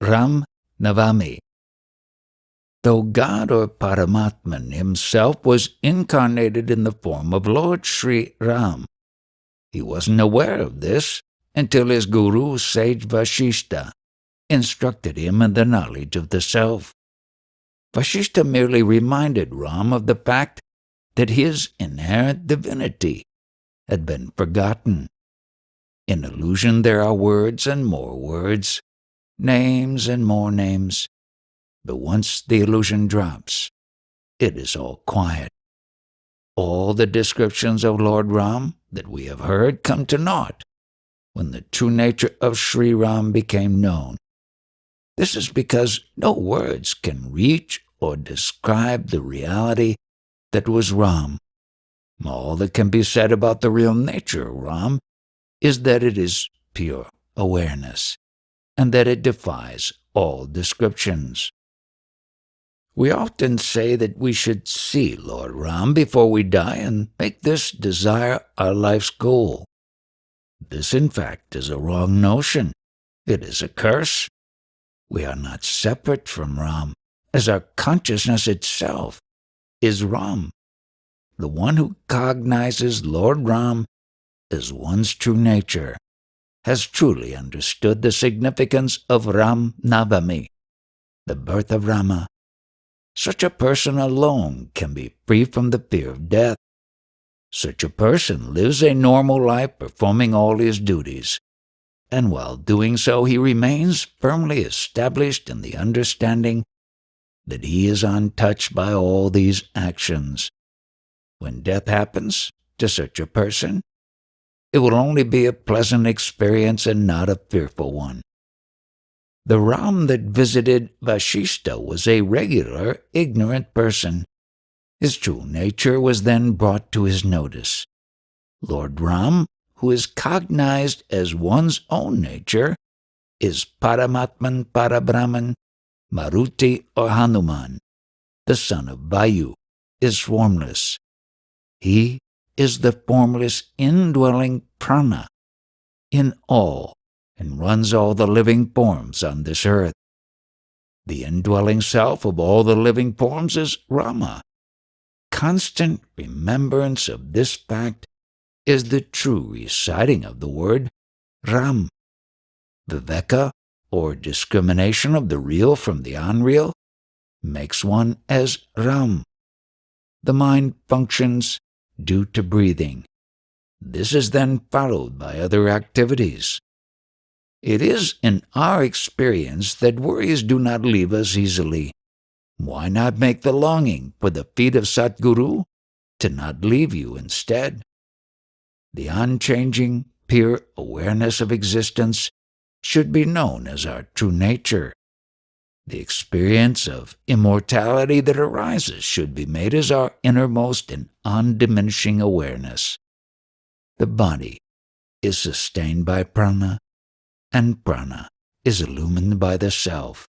Ram Navami. Though God or Paramatman himself was incarnated in the form of Lord Sri Ram, he wasn't aware of this until his guru, sage Vashishta, instructed him in the knowledge of the self. Vashishta merely reminded Ram of the fact that his inherent divinity had been forgotten. In illusion there are words and more words, names and more names, but once the illusion drops, it is all quiet. All the descriptions of Lord Ram that we have heard come to naught when the true nature of Sri Ram became known. This is because no words can reach or describe the reality that was Ram. All that can be said about the real nature of Ram is that it is pure awareness, and that it defies all descriptions. We often say that we should see Lord Ram before we die and make this desire our life's goal. This, in fact, is a wrong notion. It is a curse. We are not separate from Ram, as our consciousness itself is Ram. The one who cognizes Lord Ram as one's true nature has truly understood the significance of Ram Navami, the birth of Rama. Such a person alone can be free from the fear of death. Such a person lives a normal life performing all his duties, and while doing so he remains firmly established in the understanding that he is untouched by all these actions. When death happens to such a person, it will only be a pleasant experience and not a fearful one. The Ram that visited Vashishta was a regular, ignorant person. His true nature was then brought to his notice. Lord Ram, who is cognized as one's own nature, is Paramatman Parabrahman, Maruti or Hanuman, the son of Vayu, is formless. He is the formless indwelling prana in all and runs all the living forms on this earth. The indwelling self of all the living forms is Rama. Constant remembrance of this fact is the true reciting of the word Ram. Viveka, or discrimination of the real from the unreal, makes one as Ram. The mind functions due to breathing. This is then followed by other activities. It is in our experience that worries do not leave us easily. Why not make the longing for the feet of Satguru to not leave you instead? The unchanging, pure awareness of existence should be known as our true nature. The experience of immortality that arises should be made as our innermost and undiminishing awareness. The body is sustained by prana, and prana is illumined by the self.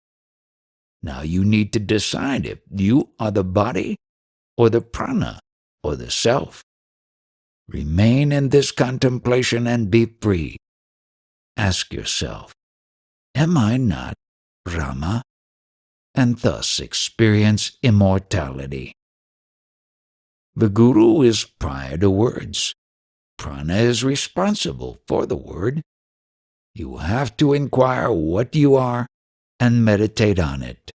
Now you need to decide if you are the body, or the prana, or the self. Remain in this contemplation and be free. Ask yourself, am I not Rama? And thus experience immortality. The Guru is prior to words. Prana is responsible for the word. You have to inquire what you are and meditate on it.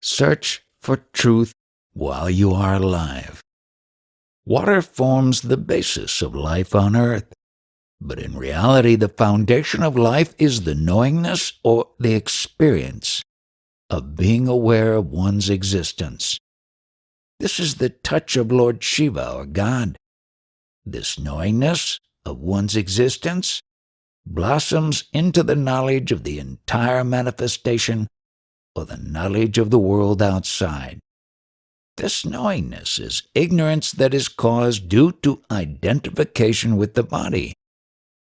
Search for truth while you are alive. Water forms the basis of life on earth, but in reality the foundation of life is the knowingness or the experience of being aware of one's existence. This is the touch of Lord Shiva or God. This knowingness of one's existence blossoms into the knowledge of the entire manifestation or the knowledge of the world outside. This knowingness is ignorance that is caused due to identification with the body.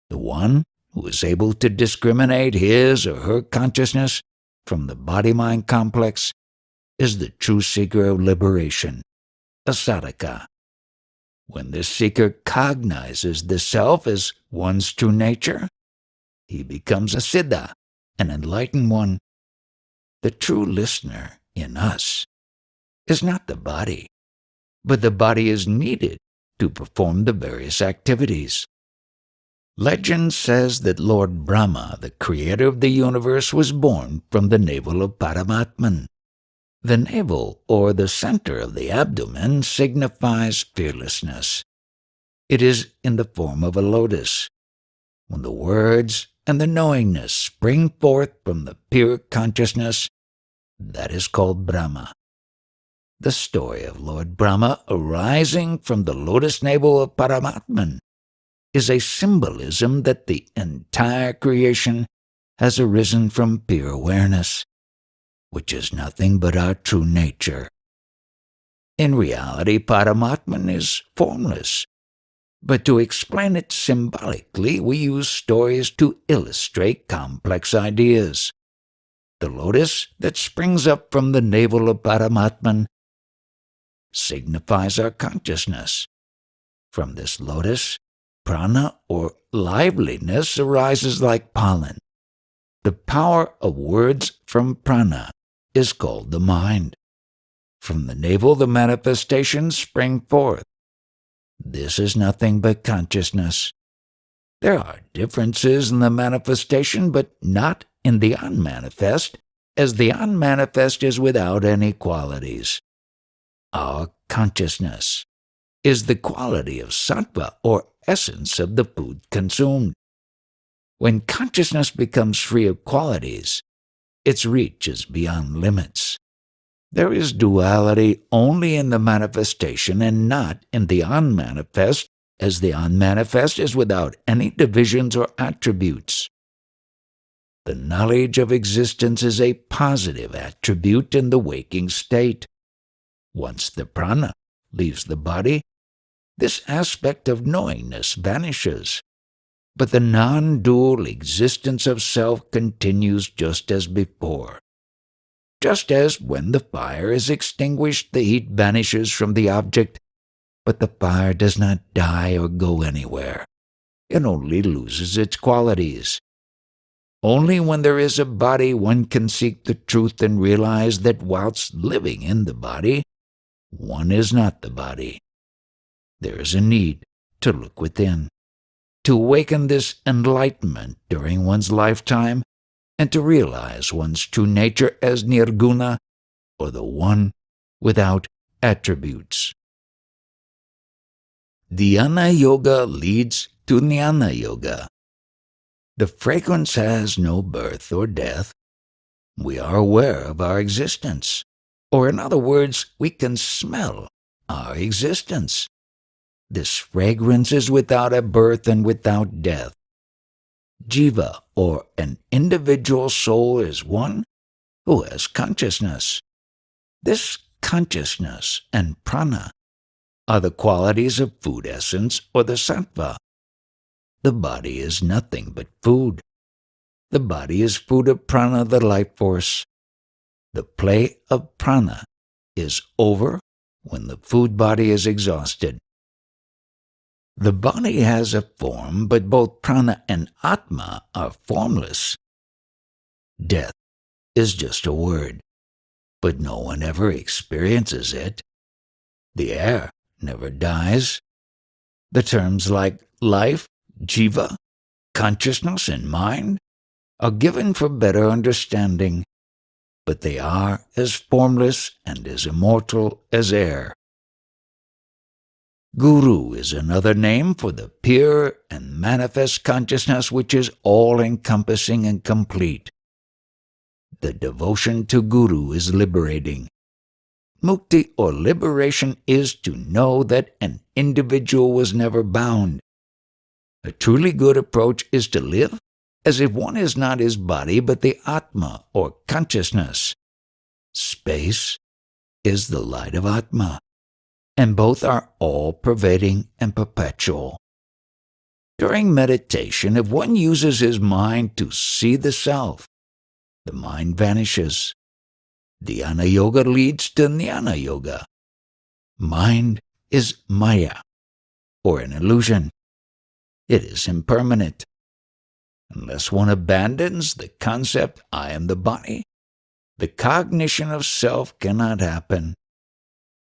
The one who is able to discriminate his or her consciousness from the body-mind complex is the true seeker of liberation, a sadhaka. When this seeker cognizes the self as one's true nature, he becomes a siddha, an enlightened one. The true listener in us is not the body, but the body is needed to perform the various activities. Legend says that Lord Brahma, the creator of the universe, was born from the navel of Paramatman. The navel, or the center of the abdomen, signifies fearlessness. It is in the form of a lotus. When the words and the knowingness spring forth from the pure consciousness, that is called Brahma. The story of Lord Brahma arising from the lotus navel of Paramatman is a symbolism that the entire creation has arisen from pure awareness, which is nothing but our true nature. In reality, Paramatman is formless, but to explain it symbolically, we use stories to illustrate complex ideas. The lotus that springs up from the navel of Paramatman signifies our consciousness. From this lotus, prana, or liveliness, arises like pollen. The power of words from prana is called the mind. From the navel, the manifestations spring forth. This is nothing but consciousness. There are differences in the manifestation, but not in the unmanifest, as the unmanifest is without any qualities. Our consciousness is the quality of sattva, or essence of the food consumed. When consciousness becomes free of qualities, its reach is beyond limits. There is duality only in the manifestation and not in the unmanifest, as the unmanifest is without any divisions or attributes. The knowledge of existence is a positive attribute in the waking state. Once the prana leaves the body, this aspect of knowingness vanishes, but the non-dual existence of self continues just as before. Just as when the fire is extinguished, the heat vanishes from the object, but the fire does not die or go anywhere. It only loses its qualities. Only when there is a body one can seek the truth and realize that whilst living in the body, one is not the body. There is a need to look within, to awaken this enlightenment during one's lifetime, and to realize one's true nature as nirguna, or the one without attributes. Dhyana Yoga leads to Jnana Yoga. The fragrance has no birth or death. We are aware of our existence, or in other words, we can smell our existence. This fragrance is without a birth and without death. Jiva, or an individual soul, is one who has consciousness. This consciousness and prana are the qualities of food essence, or the sattva. The body is nothing but food. The body is food of prana, the life force. The play of prana is over when the food body is exhausted. The body has a form, but both prana and atma are formless. Death is just a word, but no one ever experiences it. The air never dies. The terms like life, jiva, consciousness, and mind are given for better understanding, but they are as formless and as immortal as air. Guru is another name for the pure and manifest consciousness which is all-encompassing and complete. The devotion to Guru is liberating. Mukti, or liberation, is to know that an individual was never bound. A truly good approach is to live as if one is not his body but the Atma, or consciousness. Space is the light of Atma, and both are all-pervading and perpetual. During meditation, if one uses his mind to see the self, the mind vanishes. Dhyana Yoga leads to Jnana Yoga. Mind is Maya, or an illusion. It is impermanent. Unless one abandons the concept, I am the body, the cognition of self cannot happen.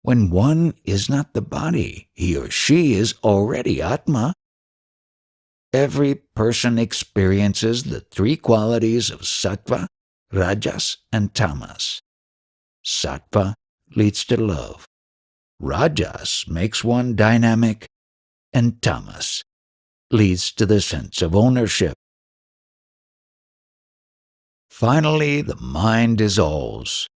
When one is not the body, he or she is already Atma. Every person experiences the three qualities of sattva, rajas, and tamas. Sattva leads to love. Rajas makes one dynamic, and tamas leads to the sense of ownership. Finally, the mind dissolves.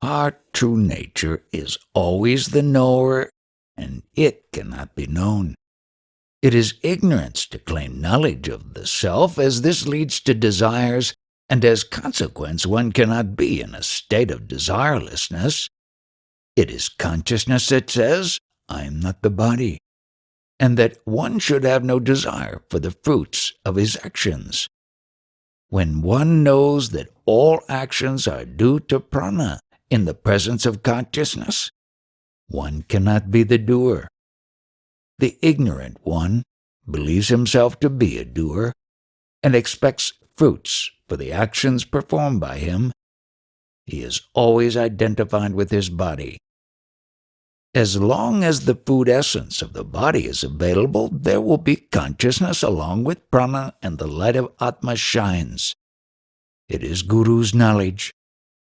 Our true nature is always the knower, and it cannot be known. It is ignorance to claim knowledge of the self, as this leads to desires, and as consequence one cannot be in a state of desirelessness. It is consciousness that says, I am not the body, and that one should have no desire for the fruits of his actions. When one knows that all actions are due to prana in the presence of consciousness, one cannot be the doer. The ignorant one believes himself to be a doer and expects fruits for the actions performed by him. He is always identified with his body. As long as the food essence of the body is available, there will be consciousness along with prana, and the light of Atma shines. It is Guru's knowledge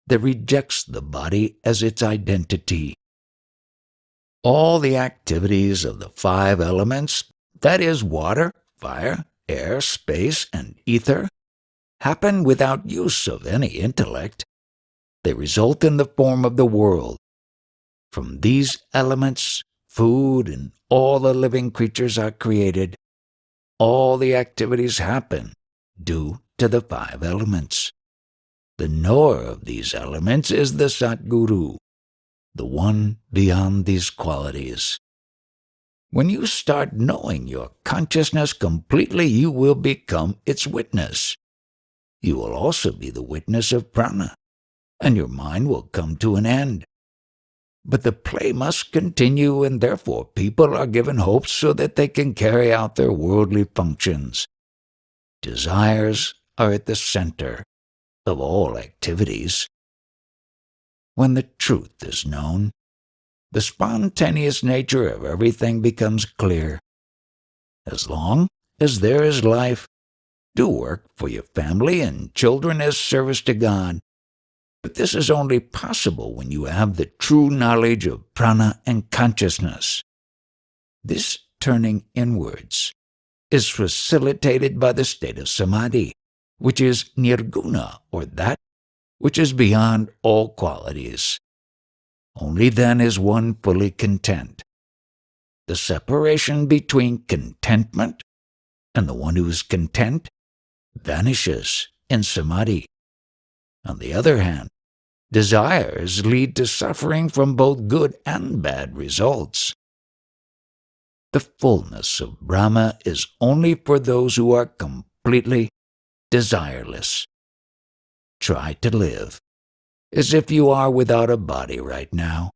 that rejects the body as its identity. All the activities of the five elements, that is water, fire, air, space, and ether, happen without use of any intellect. They result in the form of the world. From these elements, food and all the living creatures are created. All the activities happen due to the five elements. The knower of these elements is the Satguru, the one beyond these qualities. When you start knowing your consciousness completely, you will become its witness. You will also be the witness of prana, and your mind will come to an end. But the play must continue, and therefore people are given hopes so that they can carry out their worldly functions. Desires are at the center of all activities. When the truth is known, the spontaneous nature of everything becomes clear. As long as there is life, do work for your family and children as service to God. But this is only possible when you have the true knowledge of prana and consciousness. This turning inwards is facilitated by the state of samadhi, which is nirguna, or that which is beyond all qualities. Only then is one fully content. The separation between contentment and the one who is content vanishes in samadhi. On the other hand, desires lead to suffering from both good and bad results. The fullness of Brahma is only for those who are completely desireless. Try to live as if you are without a body right now.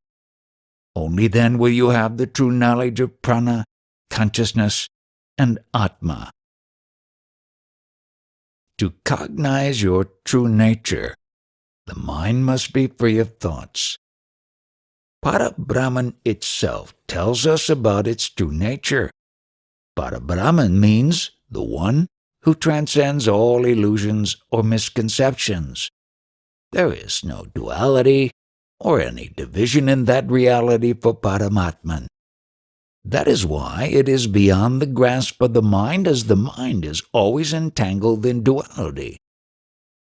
Only then will you have the true knowledge of prana, consciousness, and Atma. To cognize your true nature, the mind must be free of thoughts. Para-Brahman itself tells us about its true nature. Para-Brahman means the one who transcends all illusions or misconceptions. There is no duality or any division in that reality for Paramatman. That is why it is beyond the grasp of the mind, as the mind is always entangled in duality.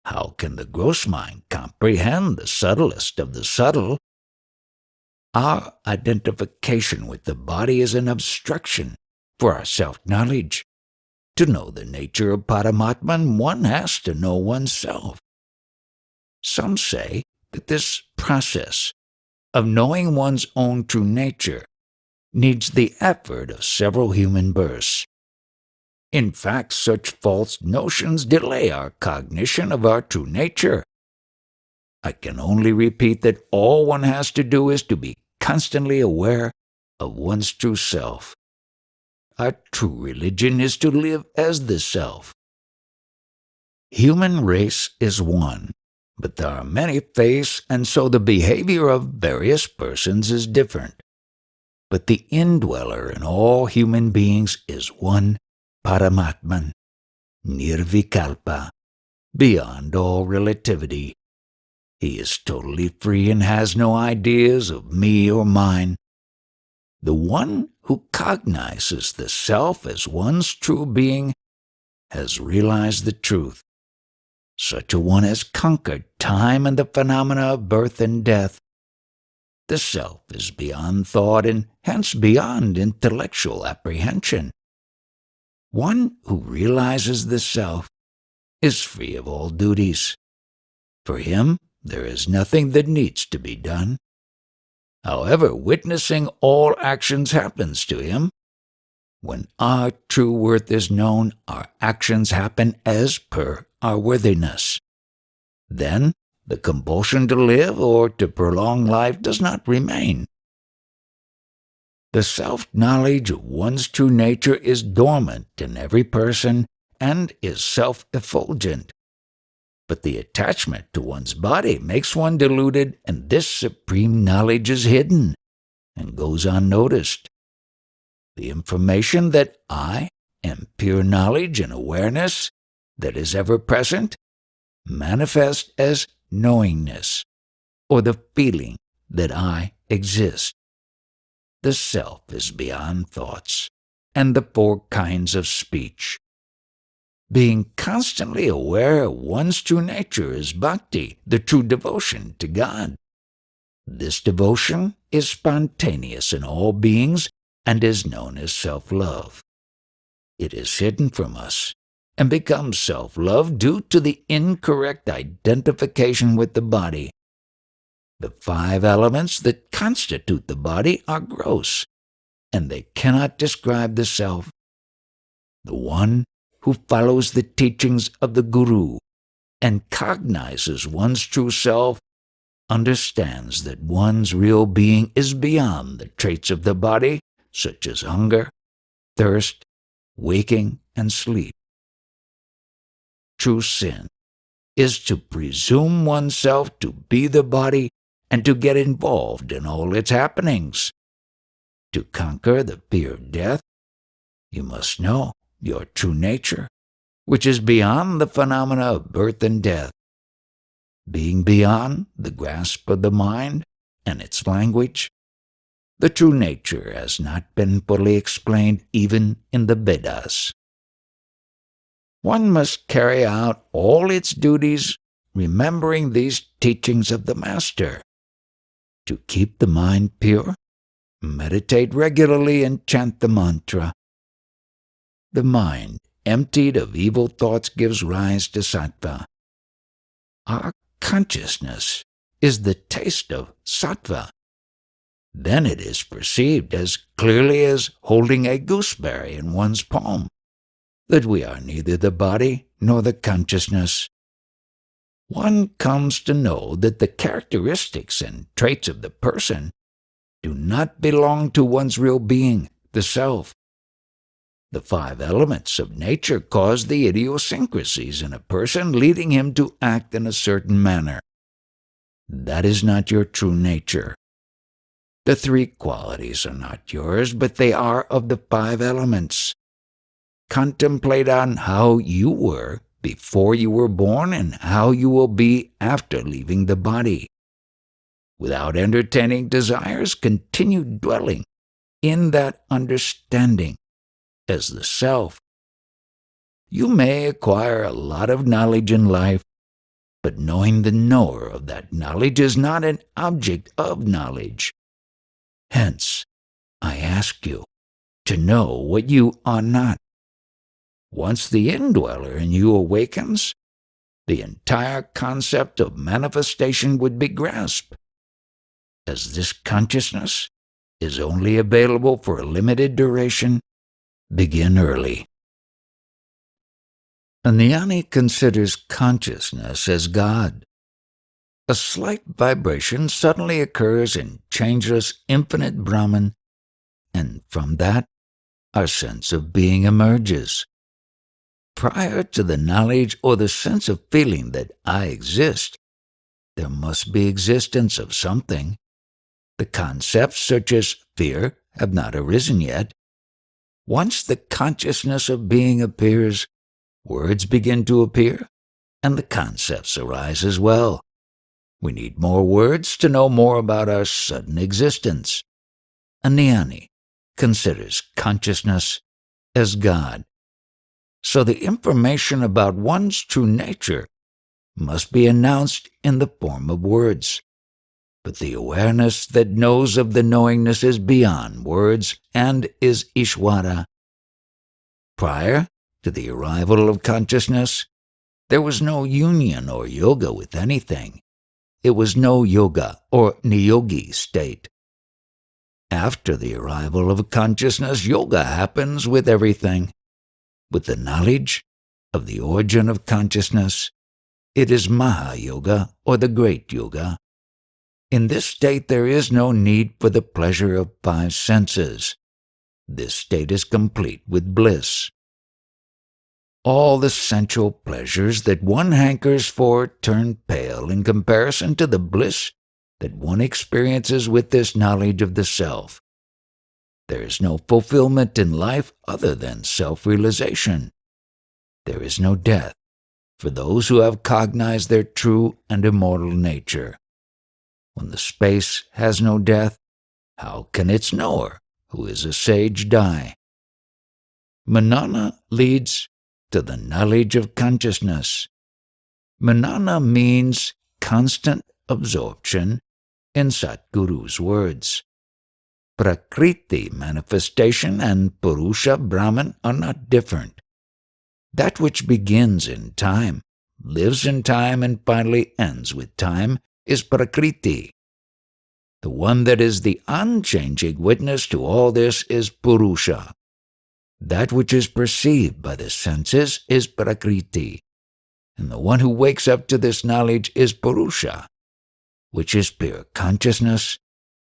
How can the gross mind comprehend the subtlest of the subtle? Our identification with the body is an obstruction for our self-knowledge. To know the nature of Paramatman, one has to know oneself. Some say that this process of knowing one's own true nature needs the effort of several human births. In fact, such false notions delay our cognition of our true nature. I can only repeat that all one has to do is to be constantly aware of one's true self. our true religion is to live as the self. Human race is one, but there are many faiths, and so the behavior of various persons is different. But the indweller in all human beings is one Paramatman, Nirvikalpa, beyond all relativity. He is totally free and has no ideas of me or mine. The one who cognizes the self as one's true being has realized the truth. Such a one has conquered time and the phenomena of birth and death. The self is beyond thought and hence beyond intellectual apprehension. One who realizes the self is free of all duties. For him, there is nothing that needs to be done. However, witnessing all actions happens to him. When our true worth is known, our actions happen as per our worthiness. Then, the compulsion to live or to prolong life does not remain. The self-knowledge of one's true nature is dormant in every person and is self-effulgent. But the attachment to one's body makes one deluded, and this supreme knowledge is hidden and goes unnoticed. The information that I am pure knowledge and awareness that is ever present manifests as knowingness, or the feeling that I exist. The self is beyond thoughts and the four kinds of speech. Being constantly aware of one's true nature is bhakti, the true devotion to God. This devotion is spontaneous in all beings and is known as self-love. It is hidden from us and becomes self-love due to the incorrect identification with the body. The 5 elements that constitute the body are gross, and they cannot describe the self. The one who follows the teachings of the Guru and cognizes one's true self understands that one's real being is beyond the traits of the body, such as hunger, thirst, waking, and sleep. True sin is to presume oneself to be the body and to get involved in all its happenings. To conquer the fear of death, you must know your true nature, which is beyond the phenomena of birth and death. Being beyond the grasp of the mind and its language, the true nature has not been fully explained even in the Vedas. One must carry out all its duties remembering these teachings of the Master. To keep the mind pure, meditate regularly and chant the mantra. The mind, emptied of evil thoughts, gives rise to sattva. Our consciousness is the taste of sattva. Then it is perceived as clearly as holding a gooseberry in one's palm, that we are neither the body nor the consciousness. One comes to know that the characteristics and traits of the person do not belong to one's real being, the self. The 5 elements of nature cause the idiosyncrasies in a person, leading him to act in a certain manner. That is not your true nature. The 3 qualities are not yours, but they are of the 5 elements. Contemplate on how you were before you were born and how you will be after leaving the body. Without entertaining desires, continue dwelling in that understanding as the self. You may acquire a lot of knowledge in life, but knowing the knower of that knowledge is not an object of knowledge. Hence, I ask you to know what you are not. Once the indweller in you awakens, the entire concept of manifestation would be grasped. As this consciousness is only available for a limited duration, begin early. A jnani considers consciousness as God. A slight vibration suddenly occurs in changeless infinite Brahman, and from that our sense of being emerges. Prior to the knowledge or the sense of feeling that I exist, there must be existence of something. The concepts such as fear have not arisen yet. Once the consciousness of being appears, words begin to appear, and the concepts arise as well. We need more words to know more about our sudden existence. A jnani considers consciousness as God. So the information about one's true nature must be announced in the form of words. But the awareness that knows of the knowingness is beyond words and is Ishvara. Prior to the arrival of consciousness, there was no union or yoga with anything. It was no yoga or niyogi state. After the arrival of consciousness, yoga happens with everything. With the knowledge of the origin of consciousness, it is Maha-yoga or the Great Yoga. In this state there is no need for the pleasure of five senses. This state is complete with bliss. All the sensual pleasures that one hankers for turn pale in comparison to the bliss that one experiences with this knowledge of the self. There is no fulfillment in life other than self-realization. There is no death for those who have cognized their true and immortal nature. When the space has no death, how can its knower, who is a sage, die? Manana leads to the knowledge of consciousness. Manana means constant absorption in Satguru's words. Prakriti manifestation and Purusha Brahman are not different. That which begins in time, lives in time, and finally ends with time is Prakriti. The one that is the unchanging witness to all this is Purusha. That which is perceived by the senses is Prakriti, and the one who wakes up to this knowledge is Purusha, which is pure consciousness,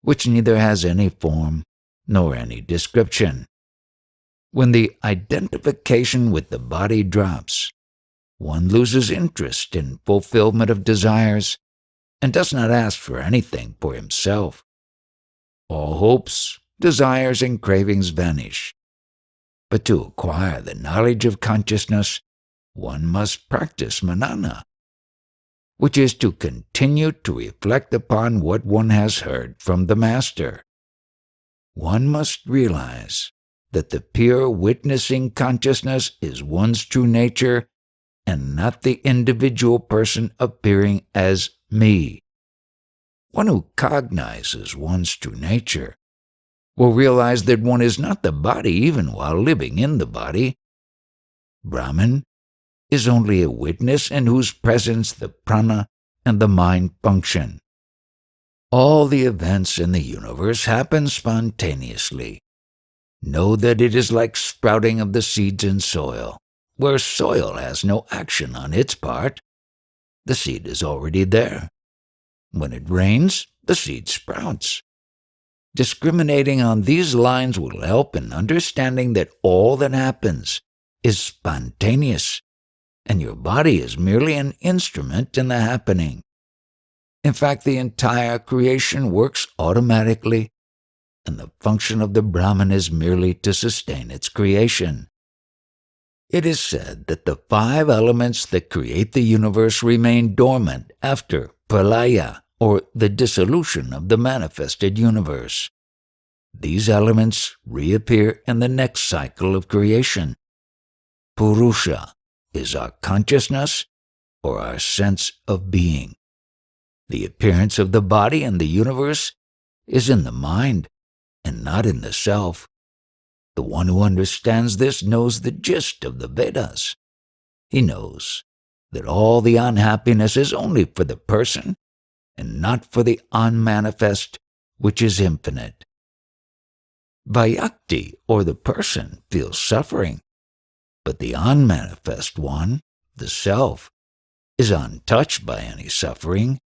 which neither has any form nor any description. When the identification with the body drops, one loses interest in fulfillment of desires and does not ask for anything for himself. All hopes, desires, and cravings vanish. But to acquire the knowledge of consciousness, one must practice manana, which is to continue to reflect upon what one has heard from the Master. One must realize that the pure witnessing consciousness is one's true nature and not the individual person appearing as me. One who cognizes one's true nature will realize that one is not the body even while living in the body. Brahman is only a witness in whose presence the prana and the mind function. All the events in the universe happen spontaneously. Know that it is like sprouting of the seeds in soil, where soil has no action on its part. The seed is already there. When it rains, the seed sprouts. Discriminating on these lines will help in understanding that all that happens is spontaneous, and your body is merely an instrument in the happening. In fact, the entire creation works automatically, and the function of the Brahman is merely to sustain its creation. It is said that the five elements that create the universe remain dormant after pralaya, or the dissolution of the manifested universe. These elements reappear in the next cycle of creation. Purusha is our consciousness or our sense of being. The appearance of the body and the universe is in the mind and not in the self. The one who understands this knows the gist of the Vedas. He knows that all the unhappiness is only for the person and not for the unmanifest, which is infinite. Vyakti, or the person, feels suffering, but the unmanifest one, the self, is untouched by any suffering.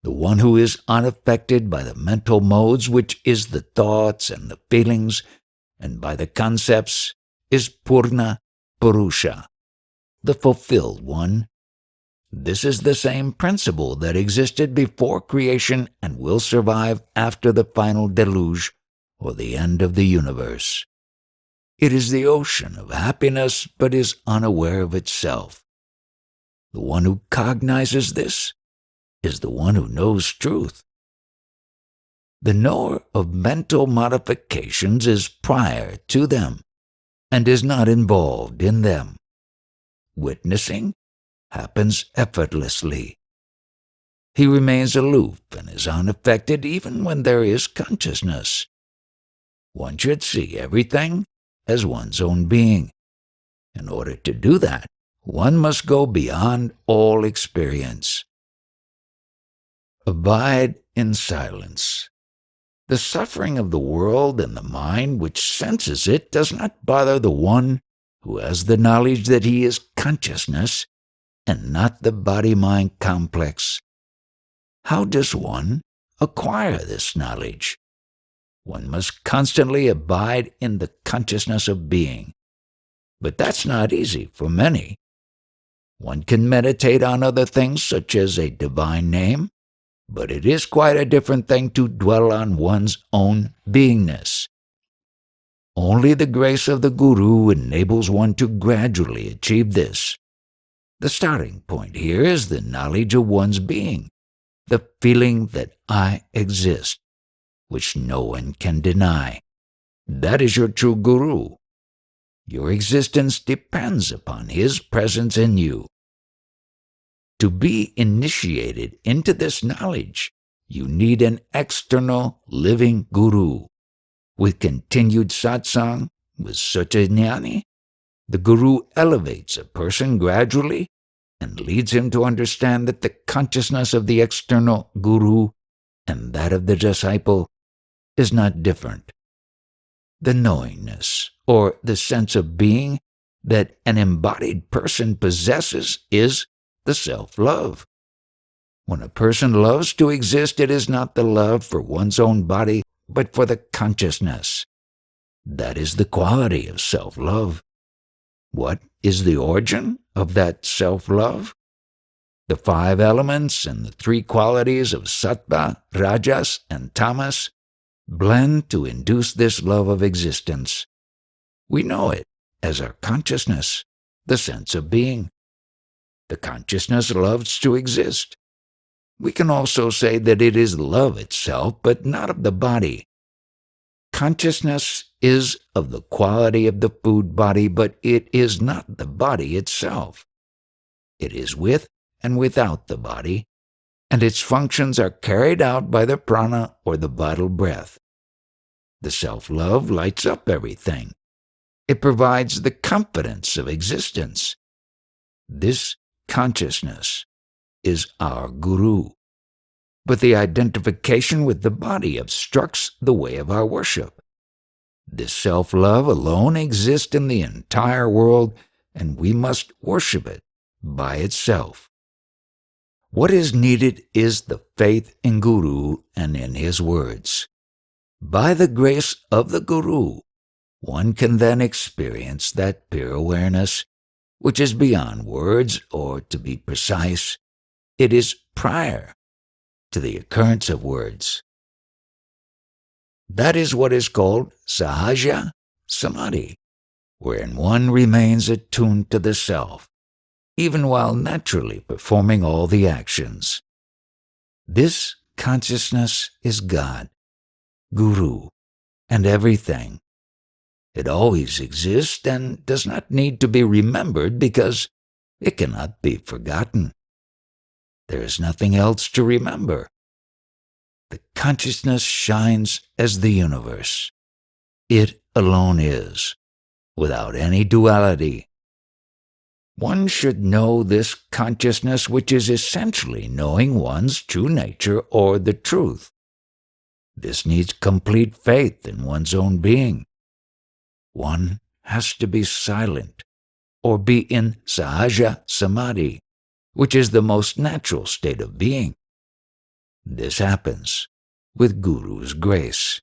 The one who is unaffected by the mental modes, which is the thoughts and the feelings, and by the concepts is Purna Purusha, the fulfilled one. This is the same principle that existed before creation and will survive after the final deluge or the end of the universe. It is the ocean of happiness but is unaware of itself. The one who cognizes this is the one who knows truth. The knower of mental modifications is prior to them and is not involved in them. Witnessing happens effortlessly. He remains aloof and is unaffected even when there is consciousness. One should see everything as one's own being. In order to do that, one must go beyond all experience. Abide in silence. The suffering of the world and the mind which senses it does not bother the one who has the knowledge that he is consciousness and not the body-mind complex. How does one acquire this knowledge? One must constantly abide in the consciousness of being. But that's not easy for many. One can meditate on other things such as a divine name, but it is quite a different thing to dwell on one's own beingness. Only the grace of the Guru enables one to gradually achieve this. The starting point here is the knowledge of one's being, the feeling that I exist, which no one can deny. That is your true Guru. Your existence depends upon his presence in you. To be initiated into this knowledge, you need an external living Guru. With continued satsang, with such a jnani, the Guru elevates a person gradually and leads him to understand that the consciousness of the external Guru and that of the disciple is not different. The knowingness, or the sense of being that an embodied person possesses is the self-love. When a person loves to exist, it is not the love for one's own body, but for the consciousness. That is the quality of self-love. What is the origin of that self-love? The 5 elements and the 3 qualities of sattva, rajas, and tamas blend to induce this love of existence. We know it as our consciousness, the sense of being. The consciousness loves to exist. We can also say that it is love itself, but not of the body. Consciousness is of the quality of the food body, but it is not the body itself. It is with and without the body, and its functions are carried out by the prana or the vital breath. The self-love lights up everything. It provides the confidence of existence. This consciousness is our Guru. But the identification with the body obstructs the way of our worship. This self-love alone exists in the entire world, and we must worship it by itself. What is needed is the faith in Guru and in his words. By the grace of the Guru, one can then experience that pure awareness, which is beyond words, or to be precise, it is prior to the occurrence of words. That is what is called sahaja samadhi, wherein one remains attuned to the self, even while naturally performing all the actions. This consciousness is God, Guru, and everything. It always exists and does not need to be remembered because it cannot be forgotten. There is nothing else to remember. The consciousness shines as the universe. It alone is, without any duality. One should know this consciousness, which is essentially knowing one's true nature or the truth. This needs complete faith in one's own being. One has to be silent or be in sahaja samadhi, which is the most natural state of being. This happens with Guru's grace.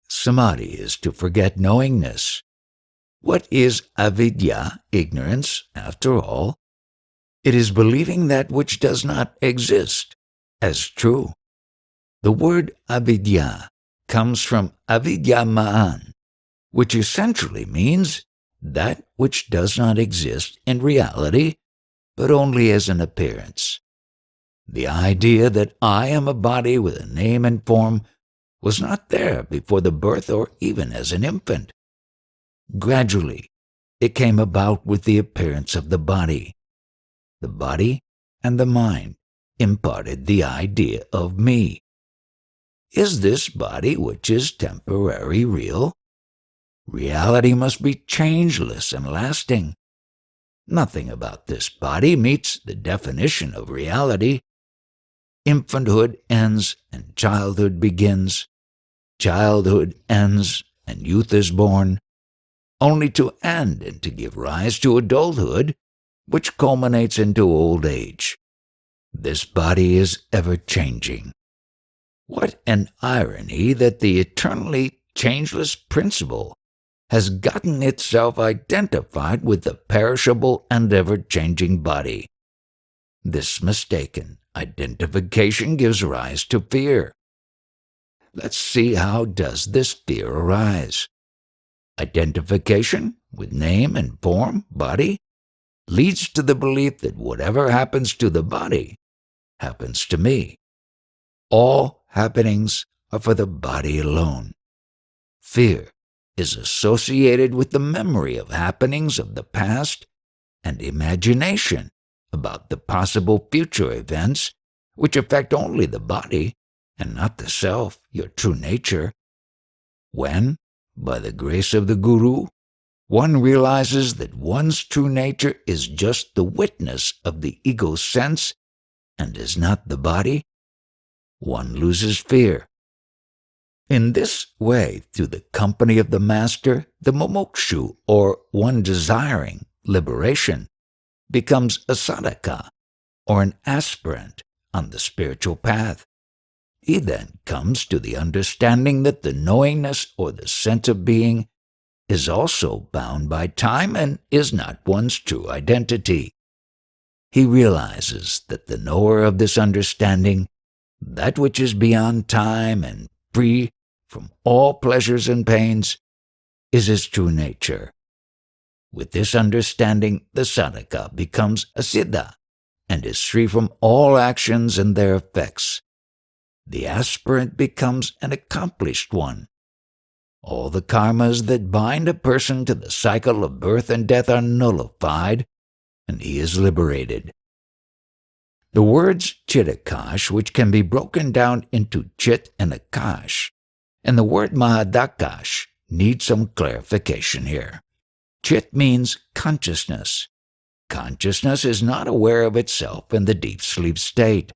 Samadhi is to forget knowingness. What is avidya, ignorance, after all? It is believing that which does not exist as true. The word avidya comes from avidyaman, which essentially means that which does not exist in reality, but only as an appearance. The idea that I am a body with a name and form was not there before the birth or even as an infant. Gradually, it came about with the appearance of the body. The body and the mind imparted the idea of me. Is this body which is temporary real? Reality must be changeless and lasting. Nothing about this body meets the definition of reality. Infanthood ends and childhood begins. Childhood ends and youth is born, only to end and to give rise to adulthood, which culminates into old age. This body is ever changing. What an irony that the eternally changeless principle has gotten itself identified with the perishable and ever-changing body. This mistaken identification gives rise to fear. Let's see how does this fear arise. Identification with name and form, body, leads to the belief that whatever happens to the body happens to me. All happenings are for the body alone. Fear is associated with the memory of happenings of the past and imagination about the possible future events which affect only the body and not the self, your true nature. When, by the grace of the Guru, one realizes that one's true nature is just the witness of the ego's sense and is not the body, one loses fear. In this way, through the company of the Master, the mumukshu, or one desiring liberation, becomes a sadhaka, or an aspirant on the spiritual path. He then comes to the understanding that the knowingness or the sense of being is also bound by time and is not one's true identity. He realizes that the knower of this understanding, that which is beyond time and free from all pleasures and pains, is his true nature. With this understanding, the sadhaka becomes a siddha and is free from all actions and their effects. The aspirant becomes an accomplished one. All the karmas that bind a person to the cycle of birth and death are nullified, and he is liberated. The words chitakash, which can be broken down into chit and akash, and the word mahadakash, need some clarification here. Chit means consciousness. Consciousness is not aware of itself in the deep sleep state.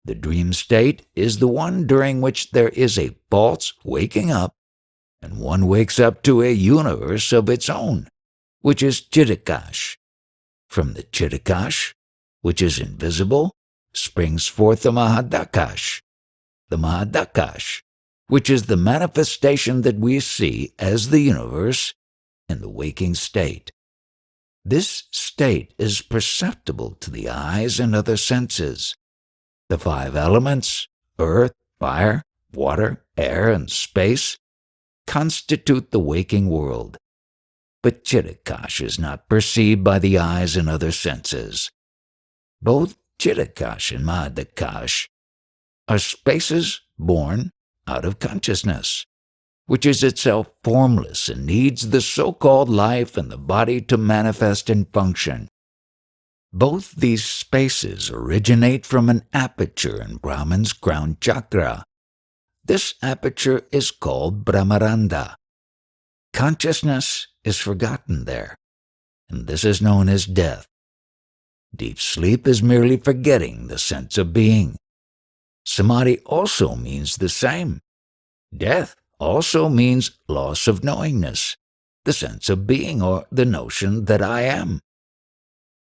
The dream state is the one during which there is a false waking up, and one wakes up to a universe of its own, which is chitakash. From the chitakash, which is invisible, springs forth the mahadakash. The mahadakash, which is the manifestation that we see as the universe in the waking state. This state is perceptible to the eyes and other senses. The five elements, earth, fire, water, air, and space, constitute the waking world. But chitakash is not perceived by the eyes and other senses. Both chitakash and mahadakash are spaces born out of consciousness, which is itself formless and needs the so-called life and the body to manifest and function. Both these spaces originate from an aperture in Brahman's crown chakra. This aperture is called Brahmaranda. Consciousness is forgotten there, and this is known as death. Deep sleep is merely forgetting the sense of being. Samadhi also means the same. Death also means loss of knowingness, the sense of being or the notion that I am.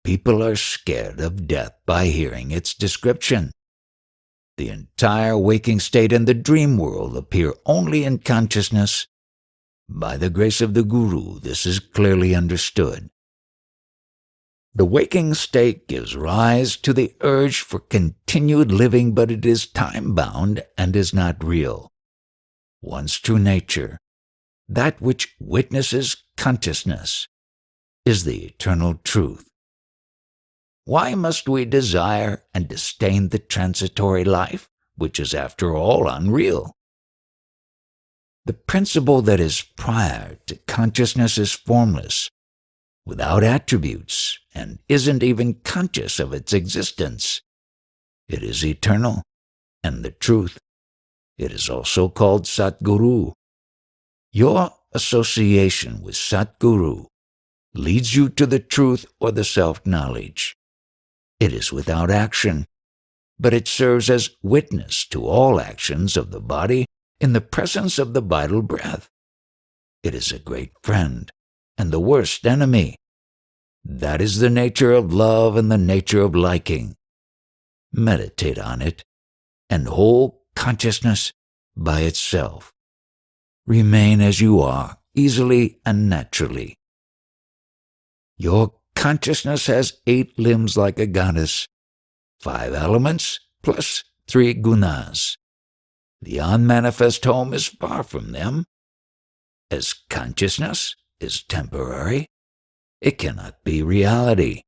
People are scared of death by hearing its description. The entire waking state and the dream world appear only in consciousness. By the grace of the Guru, this is clearly understood. The waking state gives rise to the urge for continued living, but it is time-bound and is not real. One's true nature, that which witnesses consciousness, is the eternal truth. Why must we desire and disdain the transitory life, which is after all unreal? The principle that is prior to consciousness is formless, without attributes, and isn't even conscious of its existence. It is eternal, and the truth. It is also called Satguru. Your association with Satguru leads you to the truth or the self-knowledge. It is without action, but it serves as witness to all actions of the body in the presence of the vital breath. It is a great friend and the worst enemy. That is the nature of love and the nature of liking. Meditate on it and hold consciousness by itself. Remain as you are, easily and naturally. Your consciousness has 8 limbs like a goddess, 5 elements plus 3 gunas. The unmanifest home is far from them. As consciousness is temporary, it cannot be reality.